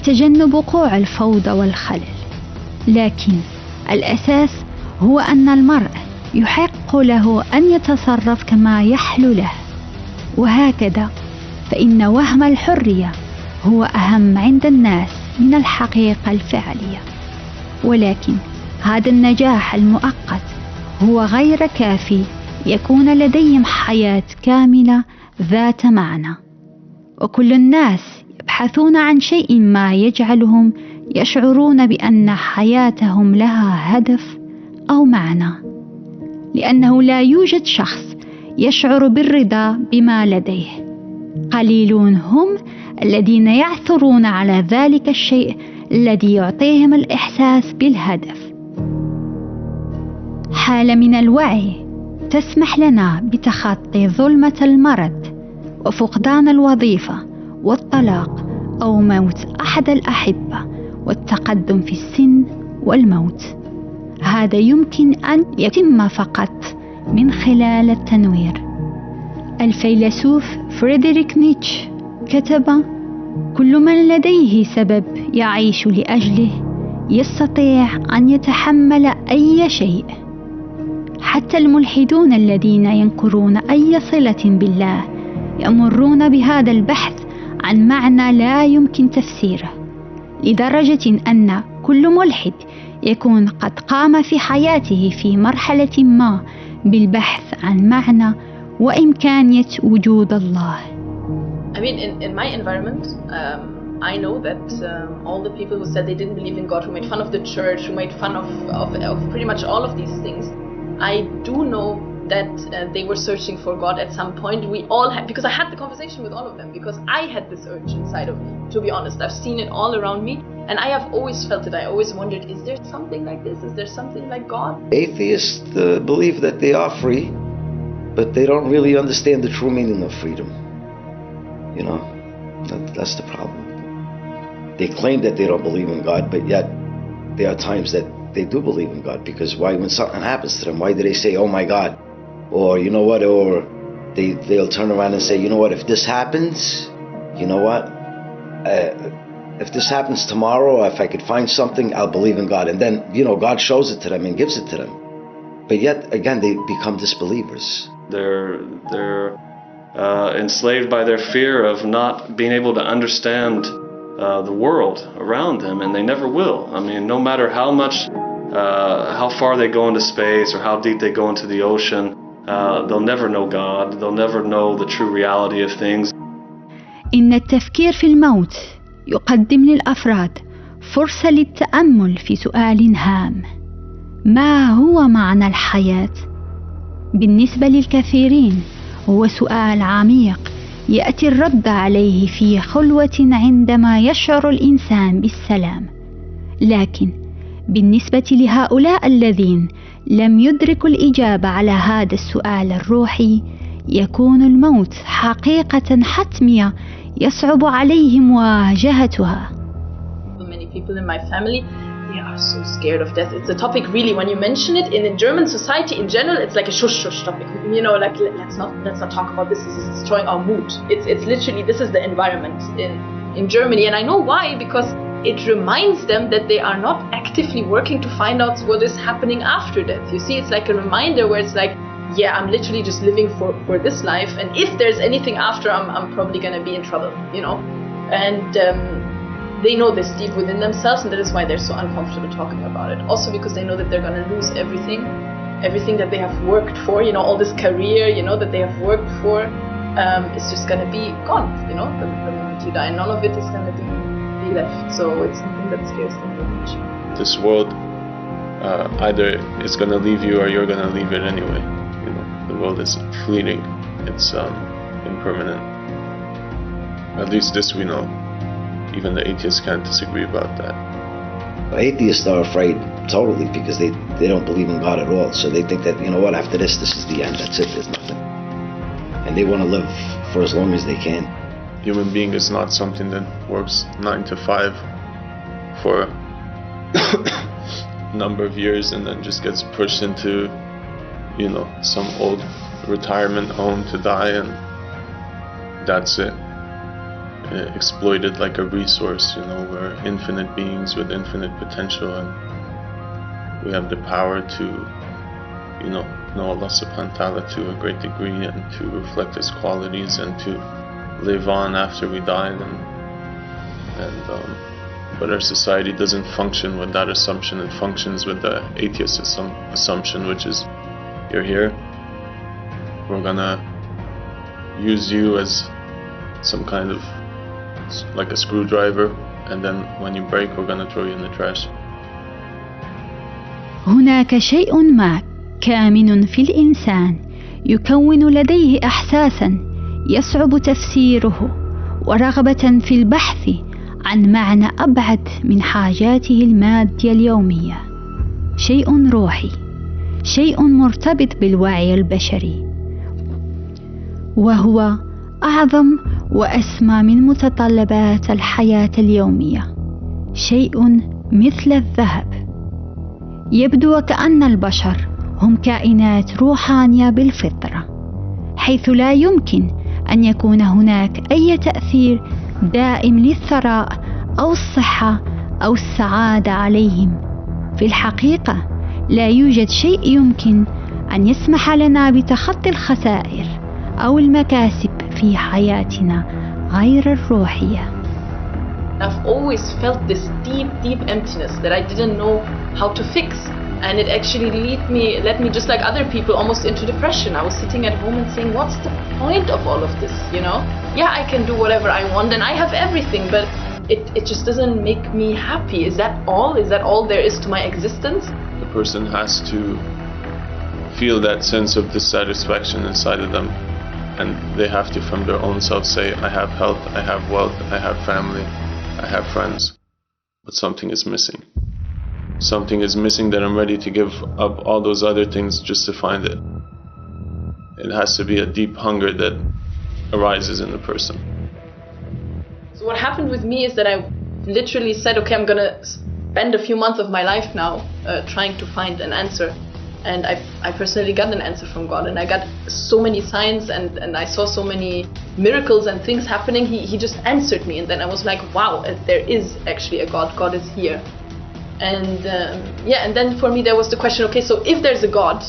لتجنب وقوع الفوضى والخلل، لكن الأساس هو أن المرء يحق له أن يتصرف كما يحلو له. وهكذا فإن وهم الحرية هو أهم عند الناس من الحقيقة الفعلية، ولكن هذا النجاح المؤقت هو غير كافي يكون لديهم حياة كاملة ذات معنى. وكل الناس يبحثون عن شيء ما يجعلهم يشعرون بأن حياتهم لها هدف أو معنى، لأنه لا يوجد شخص يشعر بالرضا بما لديه. قليلون هم الذين يعثرون على ذلك الشيء الذي يعطيهم الإحساس بالهدف. حالة من الوعي تسمح لنا بتخطي ظلمة المرض وفقدان الوظيفة والطلاق أو موت أحد الأحبة والتقدم في السن والموت. هذا يمكن أن يتم فقط من خلال التنوير. الفيلسوف فريدريك نيتشه كتب: كل من لديه سبب يعيش لأجله يستطيع أن يتحمل أي شيء. حتى الملحدون الذين ينكرون أي صلة بالله يمرون بهذا البحث عن معنى لا يمكن تفسيره، لدرجة أن كل ملحد يكون قد قام في حياته في مرحلة ما بالبحث عن معنى وإمكانية وجود الله. I mean, in my environment, I know that all the people who said they didn't believe in God, who made fun of the church, who made fun of pretty much all of these things, I do know that they were searching for God at some point. We all had, because I had the conversation with all of them, because I had this urge inside of me, to be honest. I've seen it all around me, and I have always felt it. I always wondered, is there something like this? Is there something like God? Atheists believe that they are free, but they don't really understand the true meaning of freedom. You know, that's the problem. They claim that they don't believe in God, but yet there are times that they do believe in God, because why, when something happens to them, why do they say, oh my God? Or you know what, or they'll turn around and say, you know what, if this happens, you know what, if this happens tomorrow, or if I could find something, I'll believe in God. And then, you know, God shows it to them and gives it to them. But yet, again, they become disbelievers. They're enslaved by their fear of not being able to understand the world around them, and they never will. I mean, no matter how much, how far they go into space or how deep they go into the ocean, they'll never know God. They'll never know the true reality of things. إن التفكير في الموت يقدم للأفراد فرصة للتأمل في سؤال هام: ما هو معنى الحياة؟ بالنسبة للكثيرين هو سؤال عميق يأتي الرد عليه في خلوة عندما يشعر الإنسان بالسلام. لكن بالنسبة لهؤلاء الذين لم يدركوا الإجابة على هذا السؤال الروحي، يكون الموت حقيقة حتمية يصعب عليهم مواجهتها. Many people in my family, they are so scared of death. It's a topic really, when you mention it in German society in general, it's like a shush topic. You know, like let's not talk about this. This is destroying our mood. It's literally, this is the environment in Germany, and I know why, because it reminds them that they are not actively working to find out what is happening after death. You see, it's like a reminder where it's like, yeah, I'm literally just living for this life, and if there's anything after, I'm probably gonna be in trouble, you know. And they know this deep within themselves, and that is why they're so uncomfortable talking about it. Also because they know that they're gonna lose everything that they have worked for, you know, all this career, you know, that they have worked for, is just gonna be gone, you know, the moment you die. None of it is gonna be left. So it's something that scares them very much. This world, either it's gonna leave you or you're gonna leave it anyway. You know, the world is fleeting. It's impermanent. At least this we know. Even the atheists can't disagree about that. Atheists are afraid totally because they don't believe in God at all. So they think that, you know what, after this is the end. That's it. There's nothing. And they want to live for as long as they can. Human being is not something that works 9 to 5 for a number of years and then just gets pushed into, you know, some old retirement home to die, and that's it. exploited like a resource. You know, we're infinite beings with infinite potential, and we have the power to, you know Allah subhanahu wa ta'ala to a great degree, and to reflect His qualities, and to live on after we died. But our society doesn't function with that assumption. It functions with the atheist assumption, which is, you're here, we're gonna use you as some kind of like a screwdriver, and then when you break, we're gonna throw you in the trash. هناك شيء ما كامن في الإنسان يكون لديه إحساسا يصعب تفسيره، ورغبة في البحث عن معنى أبعد من حاجاته المادية اليومية. شيء روحي، شيء مرتبط بالوعي البشري، وهو أعظم وأسمى من متطلبات الحياة اليومية. شيء مثل الذهب. يبدو وكأن البشر هم كائنات روحانية بالفطرة، حيث لا يمكن أن يكون هناك أي تأثير دائم للثراء أو الصحة أو السعادة عليهم. في الحقيقة لا يوجد شيء يمكن أن يسمح لنا بتخطي الخسائر أو المكاسب في حياتنا غير الروحية. I've always felt this deep emptiness that I didn't know how to fix, and it actually led me just like other people almost into depression. I was sitting at home and saying, what's the point of all of this, you know? Yeah, I can do whatever I want and I have everything, but it just doesn't make me happy. Is that all? Is that all there is to my existence? The person has to feel that sense of dissatisfaction inside of them, and they have to from their own self say, I have health, I have wealth, I have family, I have friends, but something is missing. Something is missing that I'm ready to give up all those other things just to find it. It has to be a deep hunger that arises in the person. So what happened with me is that I literally said, okay, I'm gonna spend a few months of my life now trying to find an answer. And I personally got an answer from God, and I got so many signs, and I saw so many miracles and things happening. He just answered me, and then I was like, wow, there is actually a God. God is here. And and then for me there was the question, okay, so if there's a God,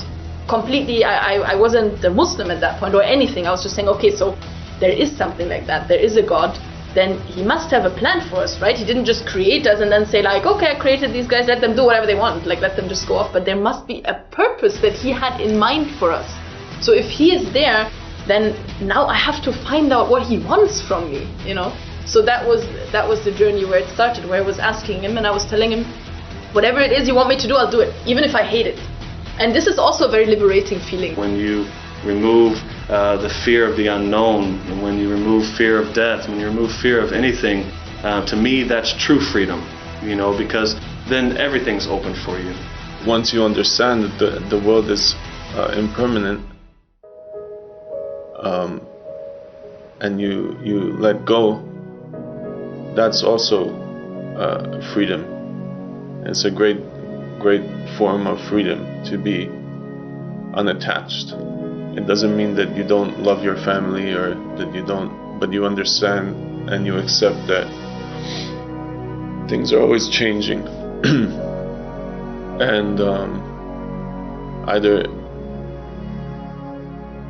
completely, I wasn't a Muslim at that point or anything. I was just saying, okay, so there is something like that. There is a God. Then He must have a plan for us, right? He didn't just create us and then say like, okay, I created these guys, let them do whatever they want, like let them just go off. But there must be a purpose that He had in mind for us. So if He is there, then now I have to find out what He wants from me, you know? So that was the journey where it started, where I was asking Him and I was telling Him, whatever it is you want me to do, I'll do it, even if I hate it. And this is also a very liberating feeling. When you remove the fear of the unknown, and when you remove fear of death, when you remove fear of anything, to me that's true freedom, you know, because then everything's open for you. Once you understand that the world is impermanent, and you let go, that's also freedom. It's a great form of freedom to be unattached. It doesn't mean that you don't love your family or that you don't, but you understand and you accept that things are always changing. And either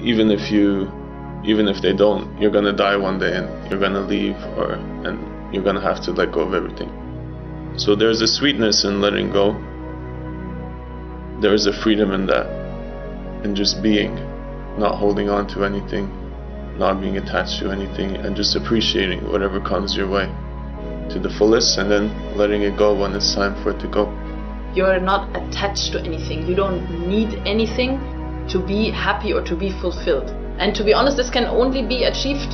even if they don't, you're gonna die one day and you're gonna leave, and you're gonna have to let go of everything. So there's a sweetness in letting go. There is a freedom in that, in just being, not holding on to anything, not being attached to anything, and just appreciating whatever comes your way to the fullest, and then letting it go when it's time for it to go. You're not attached to anything. You don't need anything to be happy or to be fulfilled. And to be honest, this can only be achieved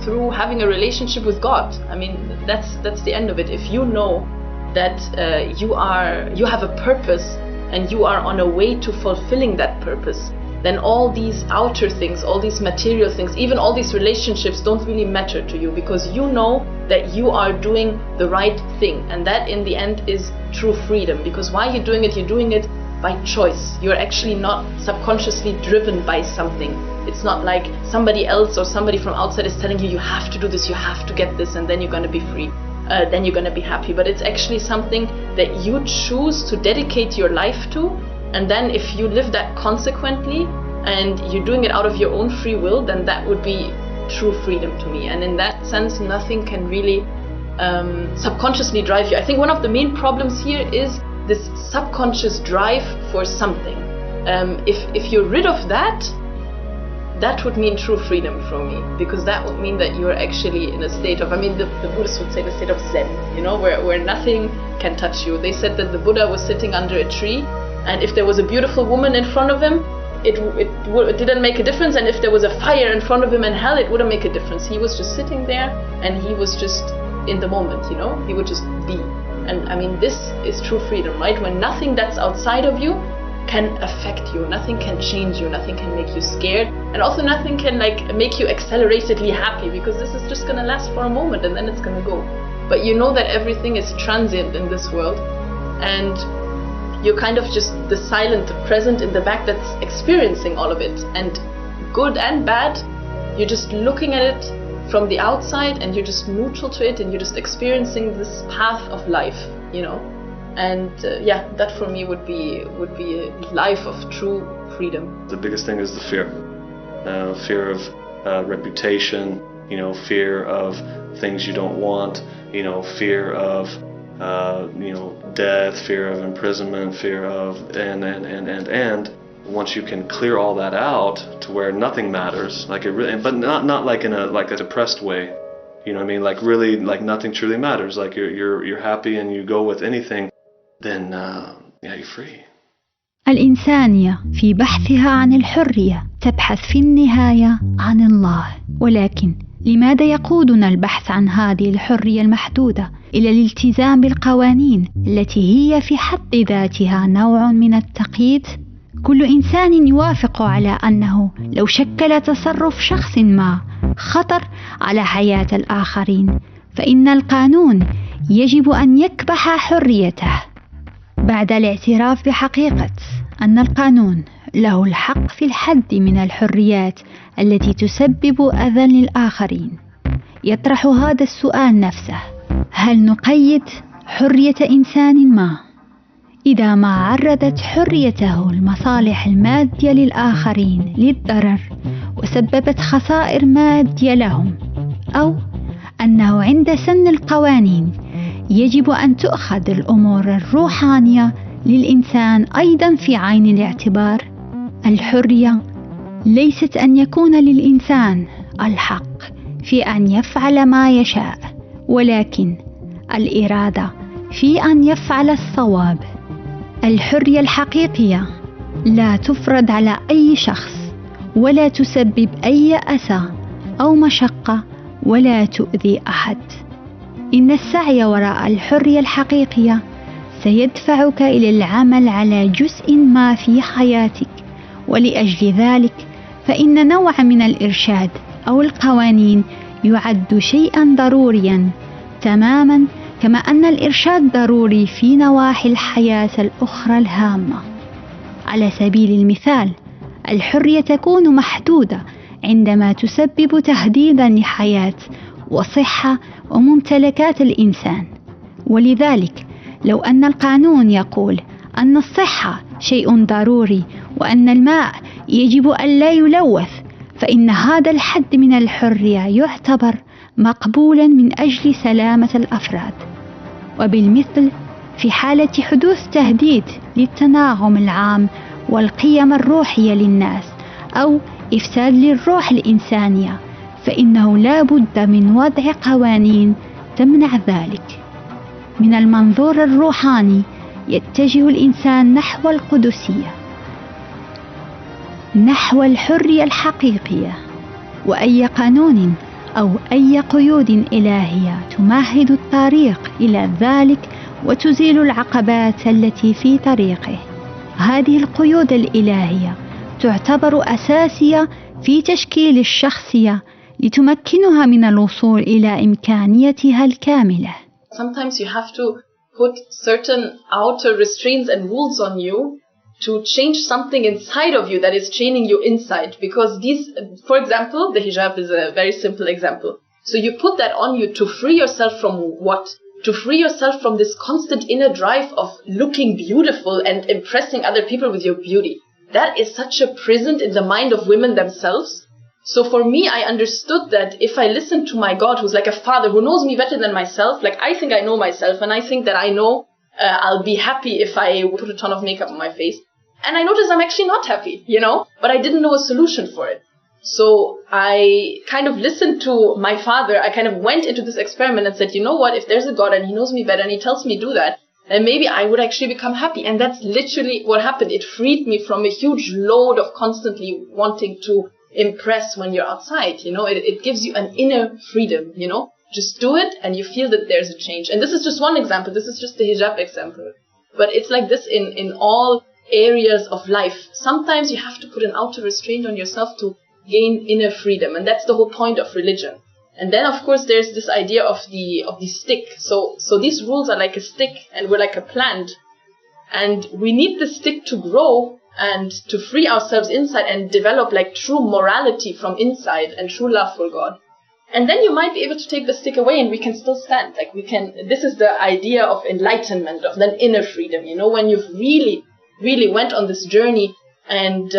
through having a relationship with God. I mean, that's the end of it. If you know that you have a purpose and you are on a way to fulfilling that purpose, then all these outer things, all these material things, even all these relationships don't really matter to you, because you know that you are doing the right thing, and that in the end is true freedom. Because why you're doing it by choice. You're actually not subconsciously driven by something. It's not like somebody else or somebody from outside is telling you, you have to do this, you have to get this, and then you're going to be free. Then you're going to be happy. But it's actually something that you choose to dedicate your life to. And then if you live that consequently and you're doing it out of your own free will, then that would be true freedom to me. And in that sense, nothing can really subconsciously drive you. I think one of the main problems here is this subconscious drive for something. If you're rid of that, that would mean true freedom for me, because that would mean that you're actually in a state of, I mean, the Buddhists would say the state of Zen, you know, where nothing can touch you. They said that the Buddha was sitting under a tree, and if there was a beautiful woman in front of him, it didn't make a difference, and if there was a fire in front of him and hell, it wouldn't make a difference. He was just sitting there, and he was just in the moment, you know, he would just be. And I mean, this is true freedom, right? When nothing that's outside of you can affect you, nothing can change you, nothing can make you scared, and also nothing can like make you acceleratedly happy, because this is just gonna last for a moment and then it's gonna go. But you know that everything is transient in this world, and you're kind of just the silent present in the back that's experiencing all of it, and good and bad, you're just looking at it from the outside and you're just neutral to it, and you're just experiencing this path of life, you know. And that for me would be a life of true freedom. The biggest thing is the fear of reputation, you know, fear of things you don't want, you know, fear of you know, death, fear of imprisonment, fear of and once you can clear all that out to where nothing matters, like it really, but not like in a depressed way, you know what I mean, like really like nothing truly matters, like you're happy and you go with anything, then you're free. الإنسانية في بحثها عن الحرية تبحث في النهاية عن الله، ولكن لماذا يقودنا البحث عن هذه الحرية المحدودة إلى الالتزام بالقوانين التي هي في حد ذاتها نوع من التقييد؟ كل إنسان يوافق على أنه لو شكل تصرف شخص ما خطر على حياة الآخرين، فإن القانون يجب أن يكبح حريته. بعد الاعتراف بحقيقة أن القانون له الحق في الحد من الحريات التي تسبب أذى للآخرين، يطرح هذا السؤال نفسه: هل نقيد حرية إنسان ما إذا ما عرضت حريته المصالح المادية للآخرين للضرر وسببت خسائر مادية لهم؟ أو أنه عند سن القوانين يجب أن تؤخذ الأمور الروحانية للإنسان أيضا في عين الاعتبار؟ الحرية ليست أن يكون للإنسان الحق في أن يفعل ما يشاء، ولكن الإرادة في أن يفعل الصواب. الحرية الحقيقية لا تفرض على أي شخص، ولا تسبب أي أذى أو مشقة، ولا تؤذي أحد. إن السعي وراء الحرية الحقيقية سيدفعك إلى العمل على جزء ما في حياتك، ولأجل ذلك فإن نوع من الإرشاد أو القوانين يعد شيئا ضروريا تماما كما أن الإرشاد ضروري في نواحي الحياة الأخرى الهامة. على سبيل المثال، الحرية تكون محدودة عندما تسبب تهديدا لحياة وصحة وممتلكات الإنسان. ولذلك لو أن القانون يقول أن الصحة شيء ضروري وأن الماء يجب أن لا يلوث، فإن هذا الحد من الحرية يعتبر مقبولا من أجل سلامة الأفراد. وبالمثل في حالة حدوث تهديد للتناغم العام والقيم الروحية للناس أو إفساد للروح الإنسانية، فإنه لا بد من وضع قوانين تمنع ذلك. من المنظور الروحاني يتجه الإنسان نحو القدسية، نحو الحرية الحقيقية، وأي قانون أو أي قيود إلهية تمهد الطريق إلى ذلك وتزيل العقبات التي في طريقه. هذه القيود الإلهية تعتبر أساسية في تشكيل الشخصية لتمكنها من الوصول إلى إمكانيتها الكاملة. Sometimes you have to put certain outer restraints and rules on you to change something inside of you that is chaining you inside. Because these, for example, the hijab is a very simple example. So you put that on you to free yourself from what? To free yourself from this constant inner drive of looking beautiful and impressing other people with your beauty. That is such a prison in the mind of women themselves. So for me, I understood that if I listen to my God, who's like a father, who knows me better than myself, like I think I know myself, and I think that I know I'll be happy if I put a ton of makeup on my face. And I noticed I'm actually not happy, you know, but I didn't know a solution for it. So I kind of listened to my father. I kind of went into this experiment and said, you know what, if there's a God and he knows me better and he tells me do that, then maybe I would actually become happy. And that's literally what happened. It freed me from a huge load of constantly wanting to impress when you're outside. You know, it gives you an inner freedom, you know. Just do it and you feel that there's a change. And this is just one example. This is just the hijab example. But it's like this in all areas of life. Sometimes you have to put an outer restraint on yourself to gain inner freedom. And that's the whole point of religion. And then, of course, there's this idea of the stick. So these rules are like a stick and we're like a plant. And we need the stick to grow and to free ourselves inside and develop like true morality from inside and true love for God. And then you might be able to take the stick away and we can still stand. Like we can, this is the idea of enlightenment, of then inner freedom. You know, when you've really, really went on this journey and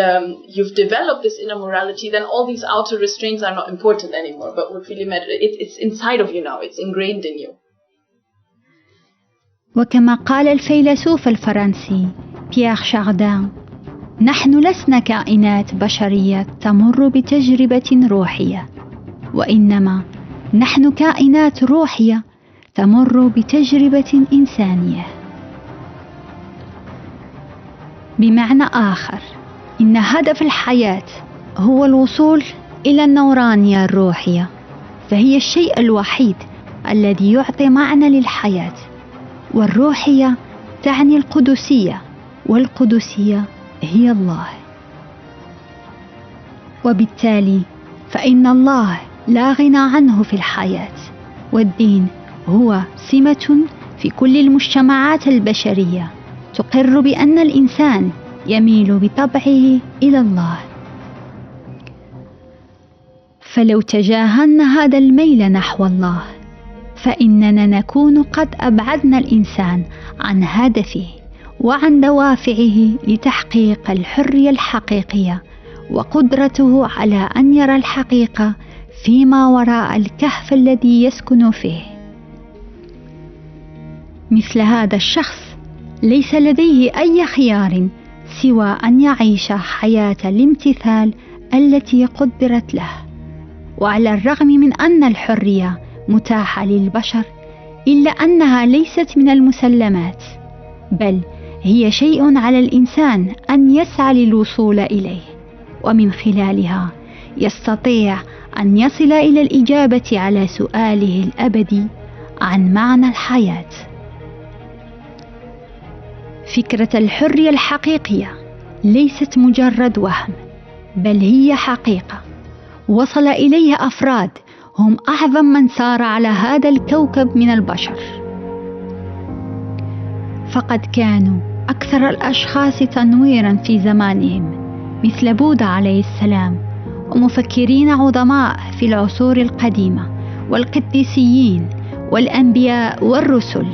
you've developed this inner morality, then all these outer restraints are not important anymore. But what really matters, it's inside of you now. It's ingrained in you. وكما قال الفيلسوف الفرنسي بيير شاردان: نحن لسنا كائنات بشرية تمر بتجربة روحية، وإنما نحن كائنات روحية تمر بتجربة إنسانية. بمعنى آخر، إن هدف الحياة هو الوصول إلى النورانية الروحية، فهي الشيء الوحيد الذي يعطي معنى للحياة. والروحية تعني القدسية، والقدسية هي الله. وبالتالي فإن الله لا غنى عنه في الحياة، والدين هو سمة في كل المجتمعات البشرية تقر بأن الإنسان يميل بطبعه إلى الله. فلو تجاهلنا هذا الميل نحو الله، فإننا نكون قد أبعدنا الإنسان عن هدفه وعن دوافعه لتحقيق الحرية الحقيقية وقدرته على أن يرى الحقيقة فيما وراء الكهف الذي يسكن فيه. مثل هذا الشخص ليس لديه أي خيار سوى أن يعيش حياة الامتثال التي قدرت له. وعلى الرغم من أن الحرية متاحة للبشر، إلا أنها ليست من المسلمات، بل هي شيء على الإنسان أن يسعى للوصول إليه، ومن خلالها يستطيع أن يصل إلى الإجابة على سؤاله الأبدي عن معنى الحياة. فكرة الحرية الحقيقية ليست مجرد وهم، بل هي حقيقة وصل إليها أفراد هم أعظم من سار على هذا الكوكب من البشر. فقد كانوا أكثر الأشخاص تنويرا في زمانهم، مثل بوذا عليه السلام، ومفكرين عظماء في العصور القديمة، والقديسيين والأنبياء والرسل.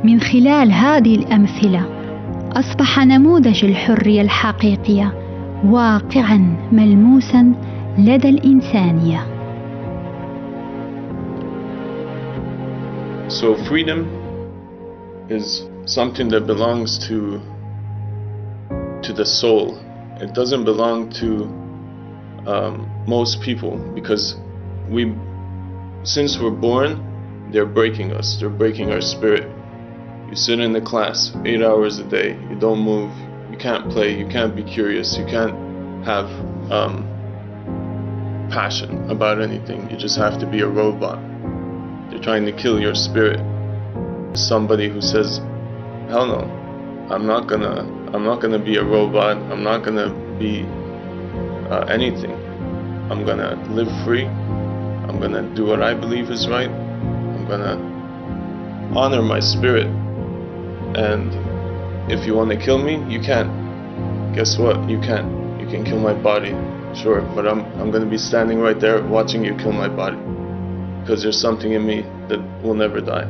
من خلال هذه الأمثلة أصبح نموذج الحرية الحقيقية واقعا ملموسا لدى الإنسانية. So freedom is something that belongs to the soul. It doesn't belong to most people, because since we're born, they're breaking us. They're breaking our spirit. You sit in the class 8 hours a day. You don't move. You can't play. You can't be curious. You can't have passion about anything. You just have to be a robot. They're trying to kill your spirit. Somebody who says, "Hell no, I'm not gonna be a robot. I'm not gonna be anything. I'm gonna live free. I'm gonna do what I believe is right. I'm gonna honor my spirit." And if you want to kill me, you can. Guess what? You can. You can kill my body, sure, but I'm going to be standing right there watching you kill my body, because there's something in me that will never die.